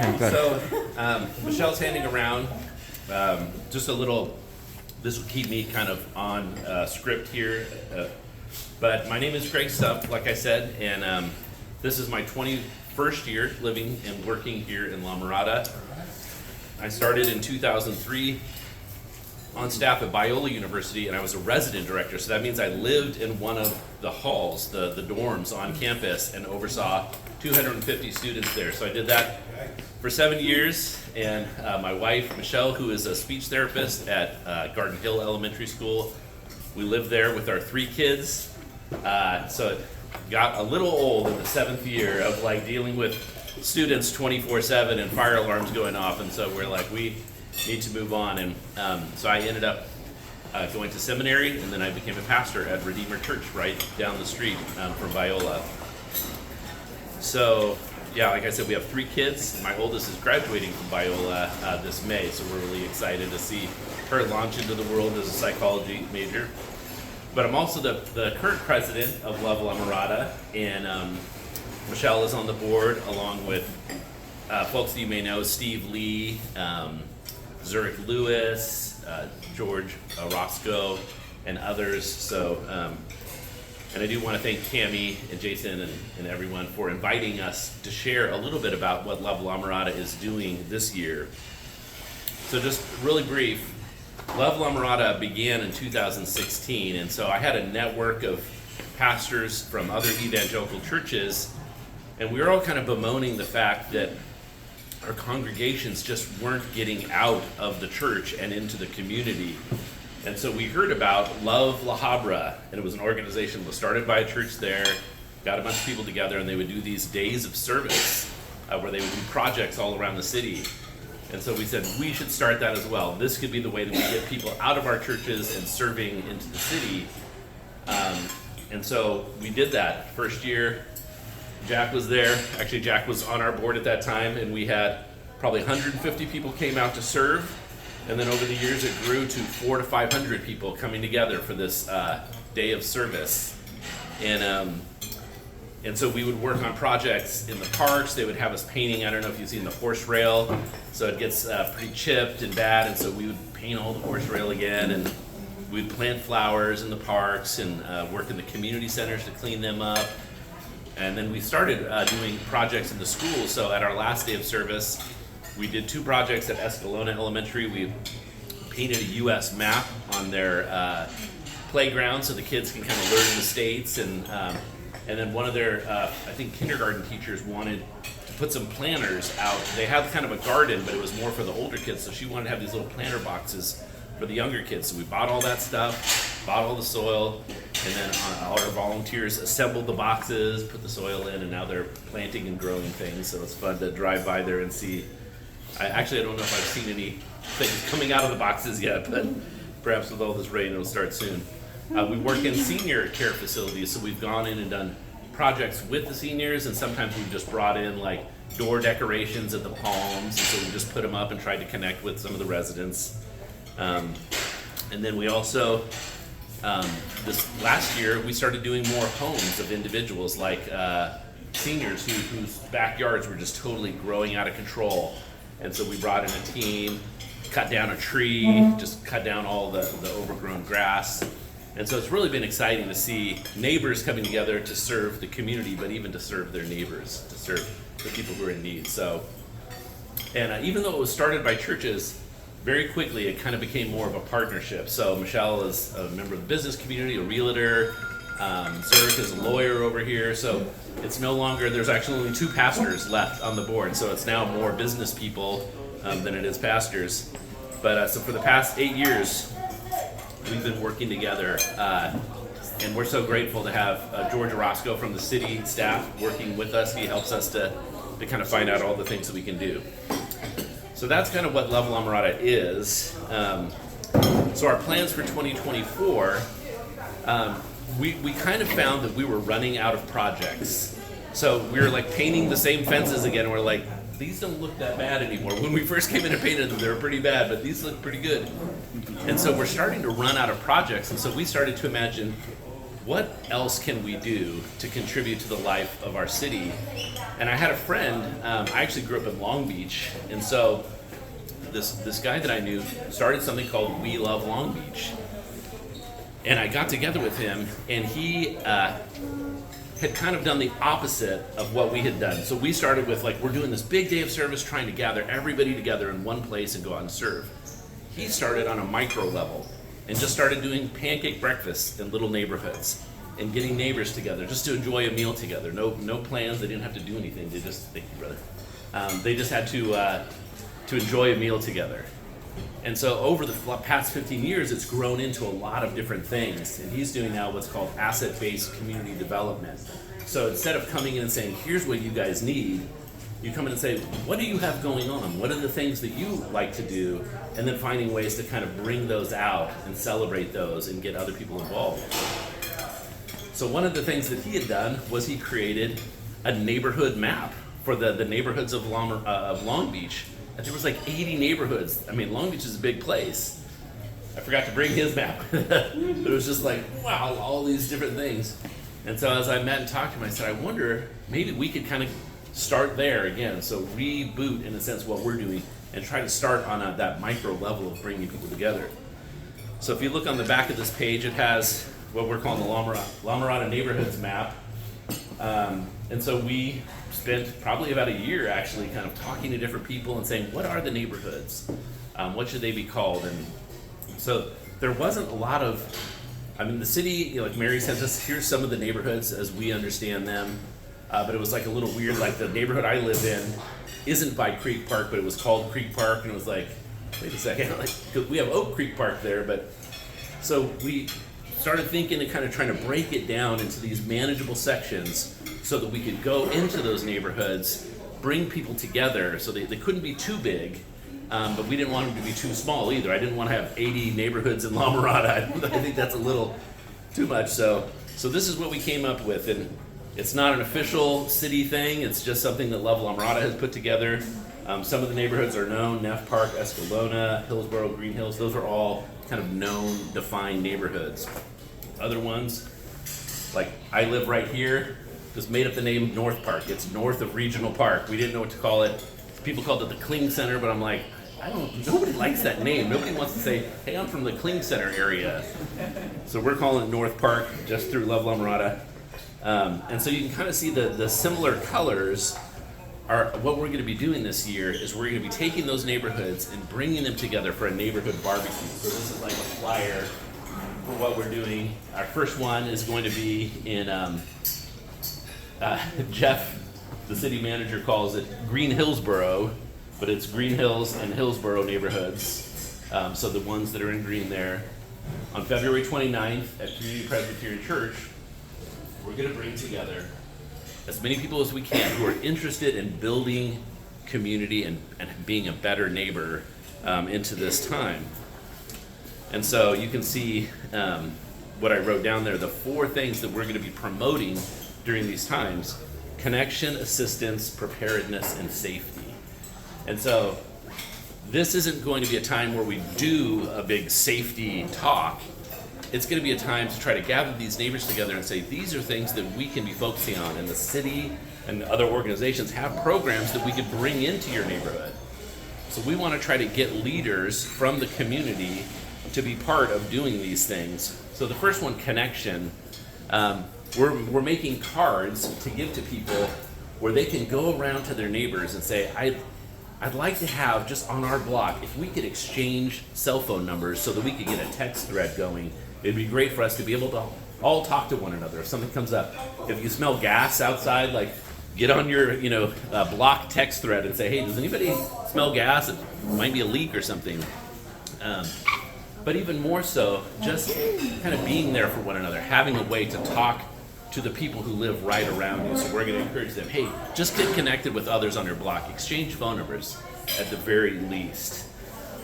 Okay, good. So Michelle's handing around just a little, this will keep me kind of on script here. But my name is Greg Stump, like I said, and this is my 21st year living and working here in La Mirada. I started in 2003 on staff at Biola University, and I was a resident director, so that means I lived in one of the halls, the dorms on campus, and oversaw 250 students there. So I did that for 7 years, and my wife, Michelle, who is a speech therapist at Garden Hill Elementary School, we lived there with our 3 kids. So it got a little old in the 7th year of like dealing with students 24/7 and fire alarms going off, and so we're like, we need to move on. And so I ended up going to seminary, and then I became a pastor at Redeemer Church right down the street from Biola. So yeah, like I said, we have 3 kids. My oldest is graduating from Biola this May, so we're really excited to see her launch into the world as a psychology major. But I'm also the current president of Love La Mirada, and Michelle is on the board along with folks that you may know, Steve Lee, Zurich Lewis, George Roscoe, and others. So, and I do want to thank Tammy and Jason and everyone for inviting us to share a little bit about what Love La Mirada is doing this year. So just really brief, Love La Mirada began in 2016, and so I had a network of pastors from other evangelical churches, and we were all kind of bemoaning the fact that our congregations just weren't getting out of the church and into the community. And so we heard about Love La Habra, and it was an organization that was started by a church there, got a bunch of people together, and they would do these days of service where they would do projects all around the city. And so we said, we should start that as well. This could be the way that we get people out of our churches and serving into the city. And so we did that. First year, Jack was there. Actually, Jack was on our board at that time, and we had probably 150 people came out to serve. And then over the years, it grew to 400 to 500 people coming together for this day of service. And so we would work on projects in the parks. They would have us painting. I don't know if you've seen the horse rail. So it gets pretty chipped and bad, and so we would paint all the horse rail again, and we'd plant flowers in the parks and work in the community centers to clean them up. And then we started doing projects in the schools. So at our last day of service, we did 2 projects at Escalona Elementary. We painted a U.S. map on their playground so the kids can kind of learn the states. And then one of their, I think, kindergarten teachers wanted to put some planters out. They have kind of a garden, but it was more for the older kids, so she wanted to have these little planter boxes for the younger kids. So we bought all that stuff, bought all the soil, and then all our volunteers assembled the boxes, put the soil in, and now they're planting and growing things. So it's fun to drive by there and see. I don't know if I've seen any things coming out of the boxes yet, but perhaps with all this rain, it'll start soon. We work in senior care facilities, so we've gone in and done projects with the seniors, and sometimes we've just brought in like door decorations at the Palms, and so we just put them up and tried to connect with some of the residents. And then we also, this last year, we started doing more homes of individuals, like seniors whose backyards were just totally growing out of control. And so we brought in a team, cut down a tree, just cut down all the overgrown grass. And so it's really been exciting to see neighbors coming together to serve the community, but even to serve their neighbors, to serve the people who are in need. So, and even though it was started by churches, very quickly it kind of became more of a partnership. So Michelle is a member of the business community, a realtor. Zurich is a lawyer over here. So it's no longer, there's actually only 2 pastors left on the board. So it's now more business people than it is pastors. But so for the past 8 years, we've been working together, and we're so grateful to have George Roscoe from the city staff working with us. He helps us to kind of find out all the things that we can do. So that's kind of what Love La Mirada is. So our plans for 2024, we kind of found that we were running out of projects. So we were like painting the same fences again, and we're like, these don't look that bad anymore. When we first came in and painted them, they were pretty bad, but these look pretty good. And so we're starting to run out of projects, and so we started to imagine, what else can we do to contribute to the life of our city? And I had a friend, I actually grew up in Long Beach, and so this guy that I knew started something called We Love Long Beach. And I got together with him, and he had kind of done the opposite of what we had done. So we started with, like, we're doing this big day of service, trying to gather everybody together in one place and go out and serve. He started on a micro level and just started doing pancake breakfasts in little neighborhoods and getting neighbors together just to enjoy a meal together. No plans. They didn't have to do anything. They just, thank you, brother. They just had to enjoy a meal together. And so over the past 15 years, it's grown into a lot of different things. And he's doing now what's called asset-based community development. So instead of coming in and saying, here's what you guys need, you come in and say, what do you have going on? What are the things that you like to do? And then finding ways to kind of bring those out and celebrate those and get other people involved. So one of the things that he had done was he created a neighborhood map for the neighborhoods of Long Beach. And there was like 80 neighborhoods. I mean, Long Beach is a big place. I forgot to bring his map. But it was just like, wow, all these different things. And so as I met and talked to him, I said, I wonder, maybe we could kind of start there again. So reboot, in a sense, what we're doing and try to start on that micro level of bringing people together. So if you look on the back of this page, it has what we're calling the La Mirada Neighborhoods map. And so we spent probably about a year actually kind of talking to different people and saying, what are the neighborhoods? What should they be called? And so there wasn't a lot of, I mean, the city, you know, like Mary said, here's some of the neighborhoods as we understand them. But it was like a little weird, like the neighborhood I live in isn't by Creek Park, but it was called Creek Park. And it was like, wait a second, like, 'cause we have Oak Creek Park there. But so we started thinking and kind of trying to break it down into these manageable sections so that we could go into those neighborhoods, bring people together so they couldn't be too big, but we didn't want them to be too small either. I didn't want to have 80 neighborhoods in La Mirada. I think that's a little too much. So this is what we came up with, and it's not an official city thing. It's just something that Love La Mirada has put together. Some of the neighborhoods are known: Neff Park, Escalona, Hillsboro, Green Hills. Those are all kind of known, defined neighborhoods. Other ones, like I live right here, just made up the name North Park. It's north of Regional Park. We didn't know what to call it. People called it the Kling Center, but I'm like, nobody likes that name. Nobody wants to say, hey, I'm from the Kling Center area. So we're calling it North Park, just through Love La Mirada. And so you can kind of see the similar colors are what we're going to be doing this year is we're going to be taking those neighborhoods and bringing them together for a neighborhood barbecue. So this is like a flyer for what we're doing. Our first one is going to be in, Jeff, the city manager, calls it Green Hillsboro, but it's Green Hills and Hillsboro neighborhoods. So the ones that are in green there. On February 29th at Community Presbyterian Church, we're going to bring together as many people as we can who are interested in building community and being a better neighbor into this time. And so you can see what I wrote down there, the 4 things that we're going to be promoting during these times: connection, assistance, preparedness, and safety. And so this isn't going to be a time where we do a big safety talk. It's going to be a time to try to gather these neighbors together and say, these are things that we can be focusing on. And the city and other organizations have programs that we could bring into your neighborhood. So we want to try to get leaders from the community to be part of doing these things. So the first one, connection. We're making cards to give to people where they can go around to their neighbors and say, I'd like to have, just on our block, if we could exchange cell phone numbers so that we could get a text thread going. It'd be great for us to be able to all talk to one another. If something comes up, if you smell gas outside, like get on your block text thread and say, hey, does anybody smell gas? It might be a leak or something. But even more so, just kind of being there for one another, having a way to talk to the people who live right around you. So we're going to encourage them, hey, just get connected with others on your block. Exchange phone numbers at the very least.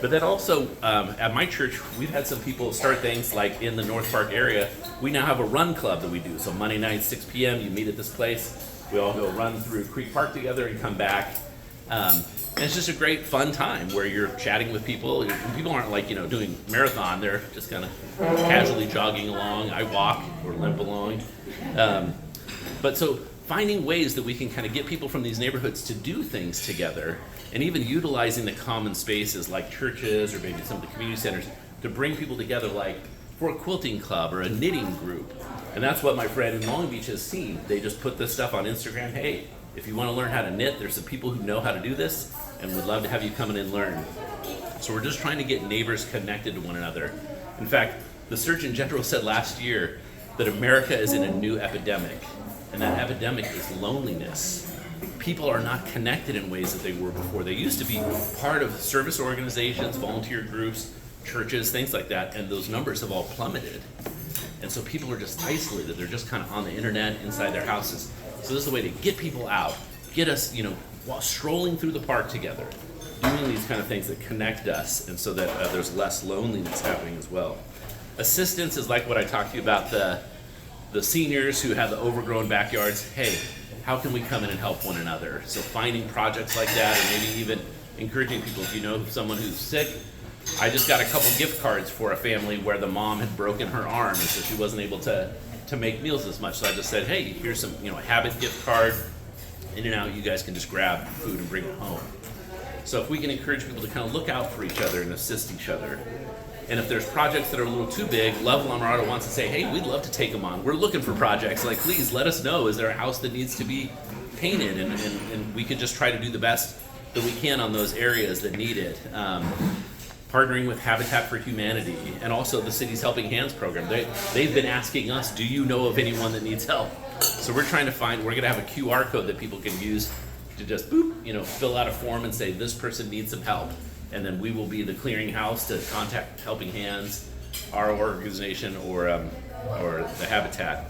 But then also, at my church, we've had some people start things like in the North Park area. We now have a run club that we do. So Monday night, 6 p.m., you meet at this place. We all go run through Creek Park together and come back. And it's just a great fun time where you're chatting with people. People aren't like, doing marathon. They're just kind of casually jogging along. I walk or limp along. But so finding ways that we can kind of get people from these neighborhoods to do things together, and even utilizing the common spaces like churches or maybe some of the community centers to bring people together, like for a quilting club or a knitting group. And that's what my friend in Long Beach has seen. They just put this stuff on Instagram. Hey, if you want to learn how to knit, there's some people who know how to do this and would love to have you come in and learn. So we're just trying to get neighbors connected to one another. In fact, the Surgeon General said last year that America is in a new epidemic, and that epidemic is loneliness. People are not connected in ways that they were before. They used to be part of service organizations, volunteer groups, churches, things like that, and those numbers have all plummeted. And so people are just isolated. They're just kind of on the internet, inside their houses. So this is a way to get people out, get us, while strolling through the park together, doing these kind of things that connect us, and so that there's less loneliness happening as well. Assistance is like what I talked to you about, the seniors who have the overgrown backyards. Hey, how can we come in and help one another? So finding projects like that, or maybe even encouraging people. If you know someone who's sick, I just got a couple gift cards for a family where the mom had broken her arm, and so she wasn't able to make meals as much. So I just said, hey, here's some, a Habit gift card. In and out, you guys can just grab food and bring it home. So if we can encourage people to kind of look out for each other and assist each other. And if there's projects that are a little too big, Love La Mirada wants to say, hey, we'd love to take them on. We're looking for projects. Like, please let us know. Is there a house that needs to be painted? And we could just try to do the best that we can on those areas that need it. Partnering with Habitat for Humanity and also the City's Helping Hands program. They've been asking us, do you know of anyone that needs help? So we're trying to we're going to have a QR code that people can use to just fill out a form and say, this person needs some help. And then we will be the clearinghouse to contact Helping Hands, our organization, or the Habitat.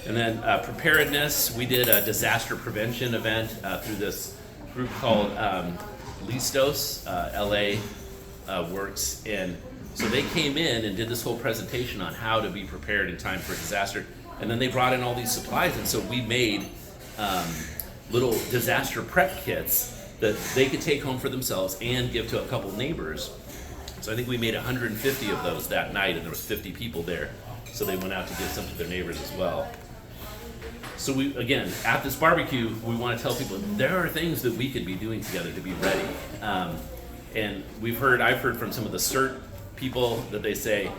And then preparedness, we did a disaster prevention event through this group called Listos, LA Works. And so they came in and did this whole presentation on how to be prepared in time for disaster. And then they brought in all these supplies, and so we made little disaster prep kits that they could take home for themselves and give to a couple neighbors. So I think we made 150 of those that night, and there was 50 people there. So they went out to give some to their neighbors as well. So we, again, at this barbecue, we want to tell people there are things that we could be doing together to be ready. And I've heard from some of the CERT people that they say,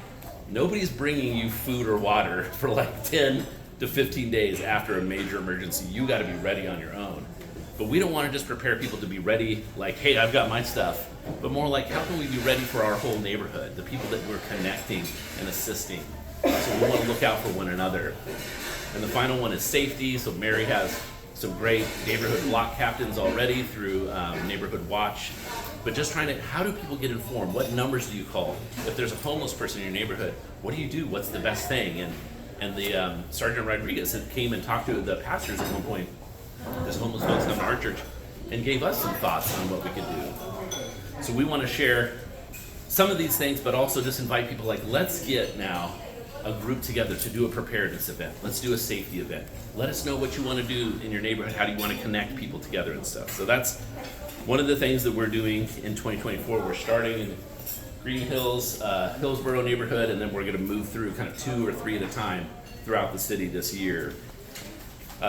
nobody's bringing you food or water for like 10 to 15 days after a major emergency. You got to be ready on your own. But we don't want to just prepare people to be ready like, hey, I've got my stuff, but more like, how can we be ready for our whole neighborhood, the people that we're connecting and assisting? So we want to look out for one another. And the final one is safety. So Mary has some great neighborhood block captains already through Neighborhood Watch. But just trying to, how do people get informed? What numbers do you call? If there's a homeless person in your neighborhood, what do you do? What's the best thing? And the Sergeant Rodriguez had came and talked to the pastors at one point. This homeless folks come to our church and gave us some thoughts on what we could do. So we want to share some of these things, but also just invite people like, let's get now a group together to do a preparedness event. Let's do a safety event. Let us know what you want to do in your neighborhood. How do you want to connect people together and stuff? So that's one of the things that we're doing in 2024. We're starting in Green Hills, Hillsborough neighborhood, and then we're going to move through kind of 2 or 3 at a time throughout the city this year.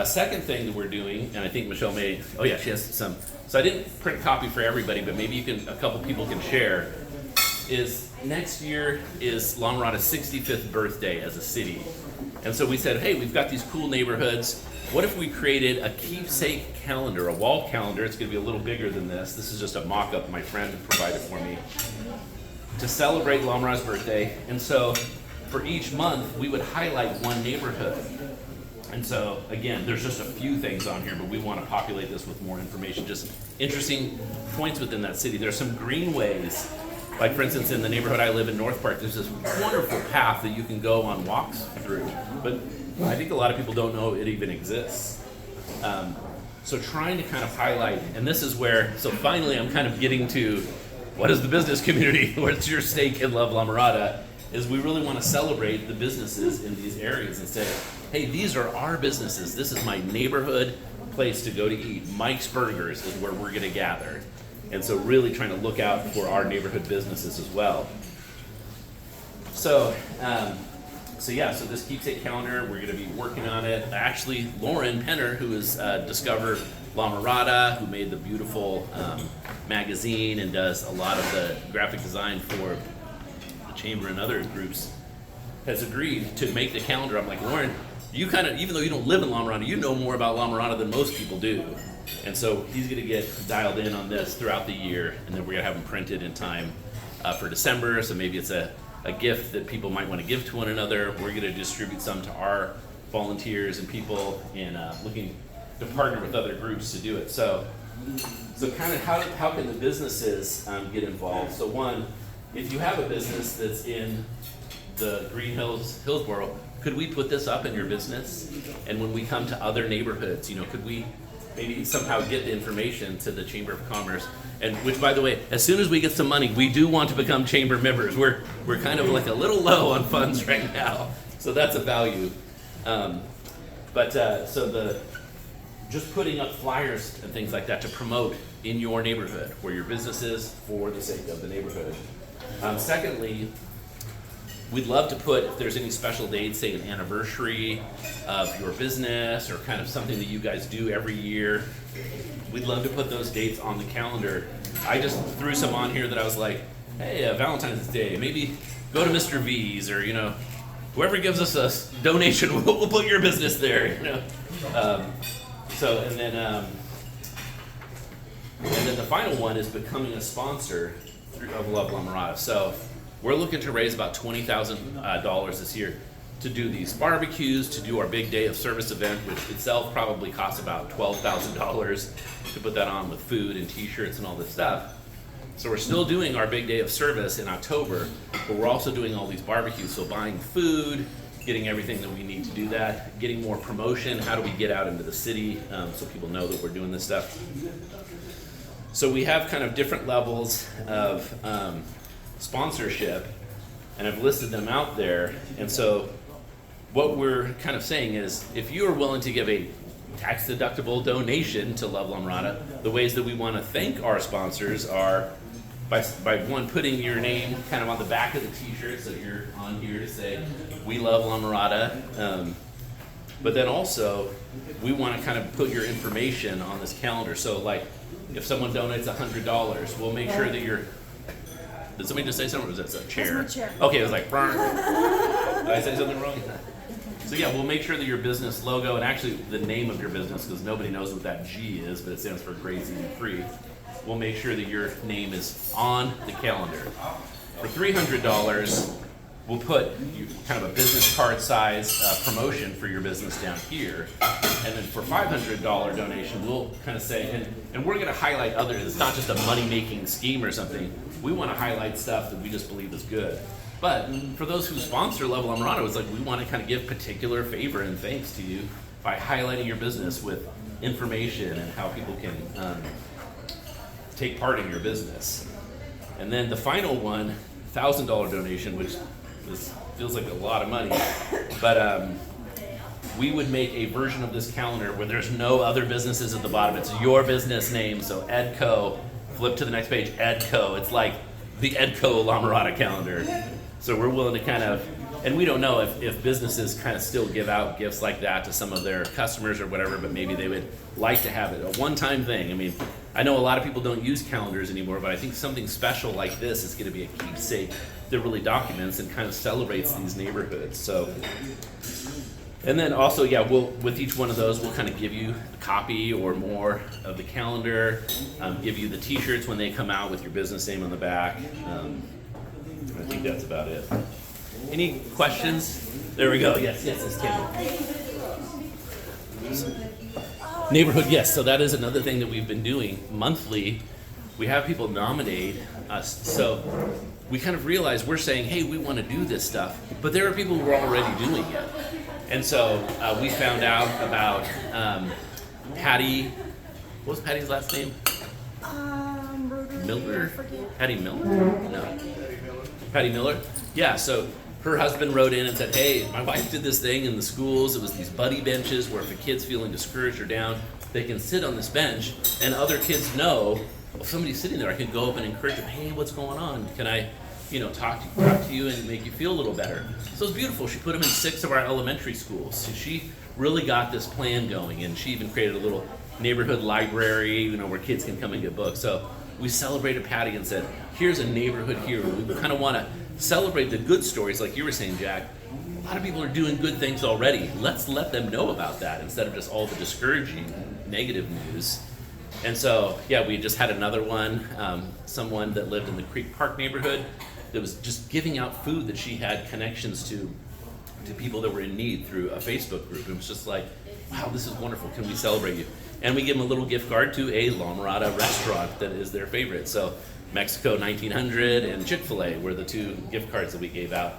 Second thing that we're doing, and I think Michelle she has some. So I didn't print a copy for everybody, but maybe a couple people can share, is next year is La Mirada's 65th birthday as a city. And so we said, hey, we've got these cool neighborhoods. What if we created a keepsake calendar, a wall calendar? It's going to be a little bigger than this. This is just a mock-up my friend provided for me to celebrate La Mirada's birthday. And so for each month, we would highlight one neighborhood. And so, again, there's just a few things on here, but we want to populate this with more information, just interesting points within that city. There's some greenways, like for instance, in the neighborhood I live in, North Park, there's this wonderful path that you can go on walks through, but I think a lot of people don't know it even exists. So trying to kind of highlight, and this is where, so finally I'm kind of getting to, what is the business community? What's your stake in Love La Mirada? Is we really want to celebrate the businesses in these areas and say, hey, these are our businesses. This is my neighborhood place to go to eat. Mike's Burgers is where we're going to gather. And so really trying to look out for our neighborhood businesses as well. So this keepsake calendar, we're going to be working on it. Actually, Lauren Penner, who has discovered La Mirada, who made the beautiful magazine and does a lot of the graphic design for the chamber and other groups, has agreed to make the calendar. I'm like, Lauren, you kind of, even though you don't live in La Mirada, you know more about La Mirada than most people do. And so he's going to get dialed in on this throughout the year, and then we're going to have them printed in time for December. So maybe it's a gift that people might want to give to one another. We're going to distribute some to our volunteers and people, and looking to partner with other groups to do it. So kind of how can the businesses get involved? So one, if you have a business that's in the Green Hills, Hillsboro, could we put this up in your business? And when we come to other neighborhoods, could we maybe somehow get the information to the Chamber of Commerce? And which, by the way, as soon as we get some money, we do want to become chamber members. We're kind of like a little low on funds right now, so that's a value. Just putting up flyers and things like that to promote in your neighborhood, where your business is, for the sake of the neighborhood. Secondly, we'd love to put, if there's any special dates, say an anniversary of your business or kind of something that you guys do every year, we'd love to put those dates on the calendar. I just threw some on here that I was like, hey, Valentine's Day, maybe go to Mr. V's, or whoever gives us a donation, we'll put your business there. And then the final one is becoming a sponsor of Love La Mirada. So we're looking to raise about $20,000 this year to do these barbecues, to do our big day of service event, which itself probably costs about $12,000 to put that on, with food and t-shirts and all this stuff. So we're still doing our big day of service in October, but we're also doing all these barbecues. So buying food, getting everything that we need to do that, getting more promotion. How do we get out into the city so people know that we're doing this stuff? So we have kind of different levels of sponsorship, and I've listed them out there. And so what we're kind of saying is, if you are willing to give a tax-deductible donation to Love La Mirada, the ways that we want to thank our sponsors are by one, putting your name kind of on the back of the t-shirt, so you're on here to say, we love La Mirada. But then also, we want to kind of put your information on this calendar. So like, if someone donates $100, we'll make sure that you're... Did somebody just say something, or was that a chair? That's my chair. Okay, it was like, brr. Did I say something wrong? So yeah, we'll make sure that your business logo, and actually the name of your business, because nobody knows what that G is, but it stands for Grazing and Free. We'll make sure that your name is on the calendar. For $300, we'll put kind of a business card size promotion for your business down here. And then for $500 donation, we'll kind of say, and we're going to highlight it's not just a money-making scheme or something. We want to highlight stuff that we just believe is good. But for those who sponsor Love La Mirada, it's like we want to kind of give particular favor and thanks to you by highlighting your business with information and how people can take part in your business. And then the final one, $1,000 donation, which feels like a lot of money, but we would make a version of this calendar where there's no other businesses at the bottom. It's your business name, so Edco. Flip to the next page, Edco. It's like the Edco La Mirada calendar. So we're willing to kind of, and we don't know if businesses kind of still give out gifts like that to some of their customers or whatever, but maybe they would like to have it, a one-time thing. I mean, I know a lot of people don't use calendars anymore, but I think something special like this is going to be a keepsake that really documents and kind of celebrates these neighborhoods. So, and then also, yeah, with each one of those, we'll kind of give you a copy or more of the calendar, give you the t-shirts when they come out with your business name on the back. I think that's about it. Any questions? There we go. Yes, it's Tammy. Neighborhood, yes. So that is another thing that we've been doing monthly. We have people nominate us. So we kind of realize we're saying, hey, we want to do this stuff, but there are people who are already doing it. And so we found out about Patty. What was Patty's last name? Miller? Patty Miller? No. Patty Miller? Yeah, so her husband wrote in and said, hey, my wife did this thing in the schools. It was these buddy benches where if a kid's feeling discouraged or down, they can sit on this bench and other kids know if somebody's sitting there, I can go up and encourage them. Hey, what's going on? Can I, talk to you and make you feel a little better? So it's beautiful. She put them in 6 of our elementary schools. So she really got this plan going, and she even created a little neighborhood library, where kids can come and get books. So we celebrated Patty and said, here's a neighborhood hero. We kind of want to celebrate the good stories, like you were saying, Jack. A lot of people are doing good things already. Let's let them know about that instead of just all the discouraging, negative news. And so, yeah, we just had another one, someone that lived in the Creek Park neighborhood that was just giving out food that she had connections to people that were in need through a Facebook group. It was just like, wow, this is wonderful. Can we celebrate you? And we give them a little gift card to a La Mirada restaurant that is their favorite. So Mexico 1900 and Chick-fil-A were the 2 gift cards that we gave out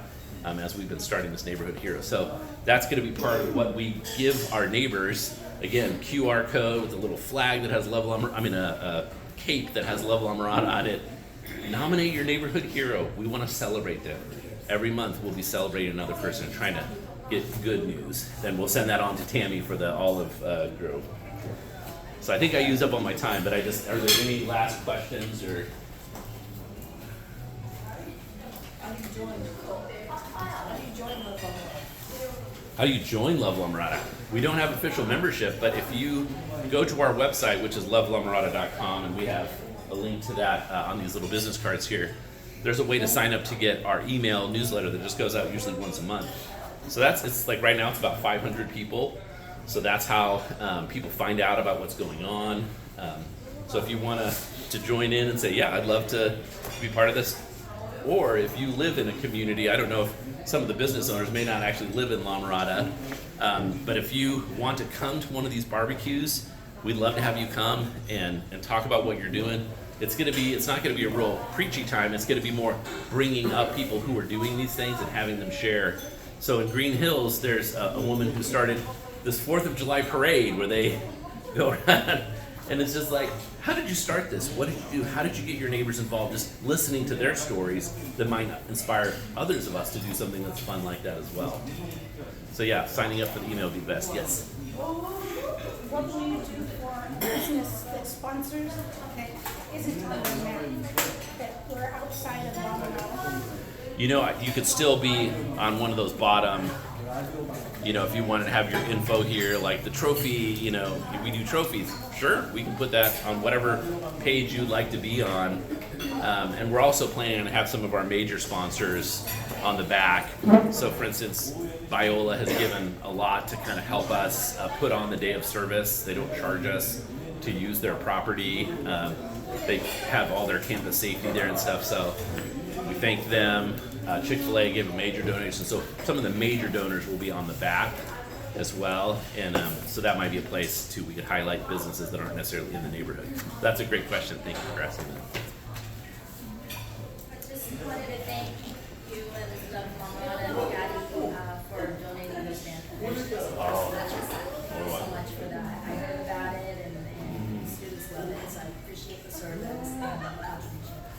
as we've been starting this neighborhood hero. So that's going to be part of what we give our neighbors. Again, QR code with a little flag that has a cape that has Love La Mirada on it. Nominate your neighborhood hero. We want to celebrate them. Every month we'll be celebrating another person and trying to get good news. Then we'll send that on to Tammy for the Olive Grove. So I think I used up all my time, but are there any last questions or? How do you join Love La Mirada? We don't have official membership, but if you go to our website, which is lovelamirada.com, and we have a link to that on these little business cards here, there's a way to sign up to get our email newsletter that just goes out usually once a month. So it's like right now it's about 500 people. So that's how people find out about what's going on. So if you want to join in and say, yeah, I'd love to be part of this. Or if you live in a community, I don't know if some of the business owners may not actually live in La Mirada, but if you want to come to one of these barbecues, we'd love to have you come and talk about what you're doing. It's not going to be a real preachy time. It's going to be more bringing up people who are doing these things and having them share. So in Green Hills, there's a woman who started this 4th of July parade where they go around, and it's just like, how did you start this? What did you do? How did you get your neighbors involved? Just listening to their stories that might inspire others of us to do something that's fun like that as well. So yeah, signing up for the email would be best. Yes? What do you do for business that sponsors that isn't under Mac, that we're outside of Domino? You could still be on one of those bottom, if you wanted to have your info here, like the trophy, we do trophies. Sure, we can put that on whatever page you'd like to be on. And we're also planning to have some of our major sponsors on the back. So for instance, Biola has given a lot to kind of help us put on the day of service. They don't charge us to use their property. They have all their campus safety there and stuff. So we thank them. Chick-fil-A gave a major donation. So some of the major donors will be on the back as well. And so that might be a place too. We could highlight businesses that aren't necessarily in the neighborhood. That's a great question. Thank you for asking that. I just wanted to thank you and Love Mirada and Patty for donating this van. Thank you so much for that. I heard about it and students love it, so I appreciate the service and the contribution.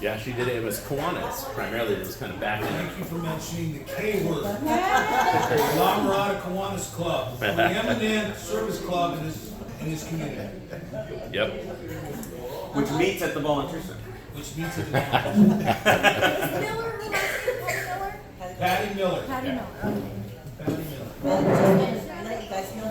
Yeah, she did it. It was Kiwanis primarily. It was kind of back in. Thank you for mentioning the K word. La Mirada Kiwanis Club, the eminent service club in this community. Yep. Which meets at the volunteer center. Which means it. Miller, who was it? Miller? Patty Miller. Patty Miller. Patty Miller. Let you guys know